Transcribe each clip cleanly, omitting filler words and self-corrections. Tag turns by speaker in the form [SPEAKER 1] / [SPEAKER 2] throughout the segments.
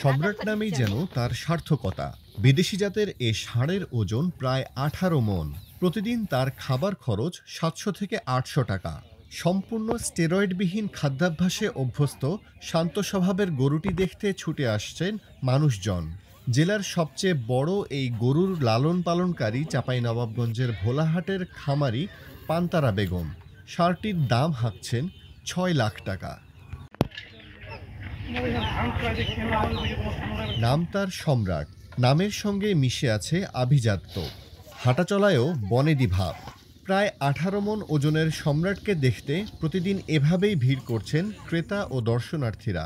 [SPEAKER 1] সম্রাট নামেই যেন তার সার্থকতা। বিদেশি জাতের এ ষাঁড়ের ওজন প্রায় ১৮ মণ। প্রতিদিন তার খাবার খরচ ৭০০ থেকে ৮০০ টাকা। সম্পূর্ণ স্টেরয়েডবিহীন খাদ্যাভ্যাসে অভ্যস্ত শান্ত স্বভাবের গরুটি দেখতে ছুটে আসছেন মানুষজন। জেলার সবচেয়ে বড় এই গরুর লালন পালনকারী চাঁপাইনবাবগঞ্জের ভোলাহাটের খামারি পান্তারা বেগম। ষাঁড়টির দাম হাঁকছেন ৬ লাখ টাকা। নাম তার সম্রাট, নামের সঙ্গে মিশে আছে আভিজাত্য, হাঁটাচলায়ও বনেদি ভাব। প্রায় ১৮ মণ ওজনের সম্রাটকে দেখতে প্রতিদিন এভাবেই ভিড় করছেন ক্রেতা ও দর্শনার্থীরা।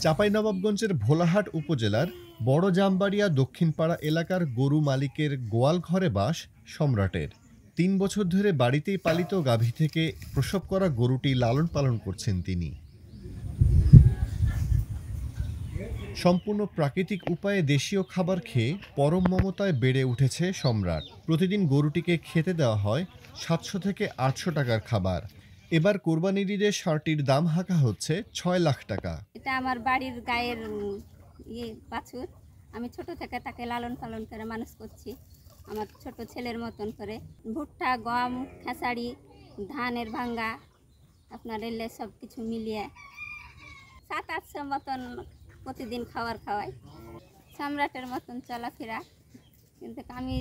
[SPEAKER 1] চাঁপাইনবাবগঞ্জের ভোলাহাট উপজেলার বড় জামবাড়িয়া দক্ষিণপাড়া এলাকার গরু মালিকের গোয়াল ঘরে বাস সম্রাটের। ৩ বছর ধরে বাড়িতেই পালিত গাভী থেকে প্রসব করা গরুটি লালন পালন করছেন তিনি। সম্পূর্ণ প্রাকৃতিক উপায়ে দেশীয় খাবার খেয়ে পরম মমতায় বেড়ে উঠেছে সম্রাট। প্রতিদিন গরুটিকে খেতে দেওয়া হয় ৭০০ থেকে ৮০০ টাকার খাবার। এবার কোরবানির ঈদে ষাঁড়টির দাম হাঁকা হচ্ছে ৬ লাখ টাকা।
[SPEAKER 2] এটা আমার বাড়ির গায়ের বাছুর। আমি ছোট থেকে তাকে লালন পালন করে মানুষ করছি আমার ছোট ছেলের মতন করে। ভুট্টা, গম, খেসারি, ধানের ভাঙ্গা, আপনার এলে সব কিছু মিলিয়ে ৭০০-৮০০ মতন প্রতিদিন খাওয়াই। সম্রাটের মতন চলাফেরা, কিন্তু আমি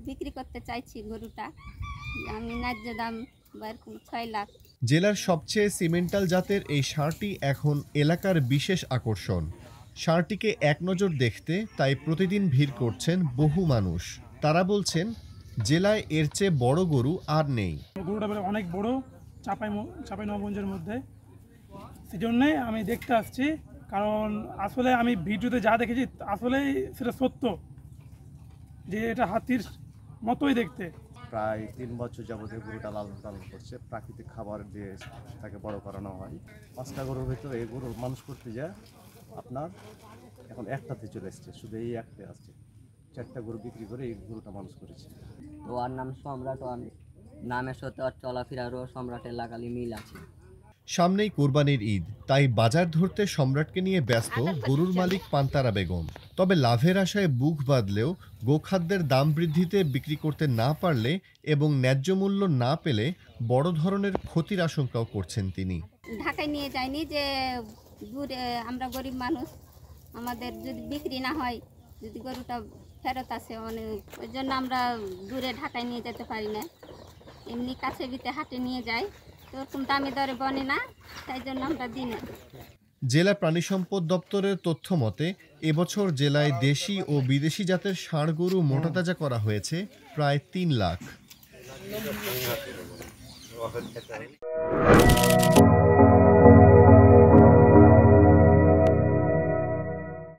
[SPEAKER 2] বিক্রি করতে চাইছি গরুটা, আমি ন্যায্য দাম ৬ লাখ।
[SPEAKER 1] জেলার সবচেয়ে সিমেন্টাল জাতের এই ষাঁড়টি এখন এলাকার বিশেষ আকর্ষণ। ষাঁড়টিকে এক নজর দেখতে তাই প্রতিদিন ভিড় করছেন বহু মানুষ। তারা বলছেন, জেলায় এর চেয়ে বড় গরু আর নেই।
[SPEAKER 3] গরুটা অনেক বড় চাঁপাইনবাবগঞ্জের মধ্যে, সেজন্যই আমি দেখতে আসছি। কারণ আসলে আমি ভিডিওতে যা দেখেছি আসলেই সেটা সত্য, যে এটা হাতির মতোই দেখতে।
[SPEAKER 4] প্রায় ৩ বছর যাবতীয় গরুটা লালন পালন করছে, প্রাকৃতিক খাবার দিয়ে তাকে বড় করানো হয়। ৫টা গরুর ভিতরে এই গরু মানুষ করতে যায় আপনার এখন একটাতে চলে এসছে, শুধু এই একটা আসছে। ৪টা গরু বিক্রি করে এই গরুটা মানুষ করেছে।
[SPEAKER 5] তো ওর নাম সম্রাট, ওর নামের সাথে ওর চলাফেরারও সম্রাটের লাগালি মিল আছে।
[SPEAKER 1] সামনেই কোরবানির ঈদ, তাই বাজার ধরতে সম্রাটকে নিয়ে ব্যস্ত গরুর মালিক পান্তারা বেগম। তবে লাভের আশায় বুক বাঁধলেও গোখাদ্যের দাম বৃদ্ধিতে বিক্রি করতে না পারলে এবং ন্যায্য মূল্য না পেলে বড় ধরনের ক্ষতির আশঙ্কাও করছেন তিনি।
[SPEAKER 2] ঢাকায় নিয়ে যায়নি যে দূরে, আমরা গরিব মানুষ, আমাদের যদি বিক্রি না হয়, যদি গরুটা ফেরত আসে ওই জন্য আমরা দূরে ঢাকায় নিয়ে যেতে পারি না। এমনি কাছে বিতে হাটে নিয়ে যাই, তো ওরকম দামে দরে বনে না, তাই জন্য আমরা দিই না।
[SPEAKER 1] জেলা প্রাণী সম্পদ দপ্তরের তথ্য মতে এবছর জেলায় দেশি ও বিদেশি জাতের ষাঁড় গরু মোটাতাজা করা হয়েছে প্রায় ৩ লাখ।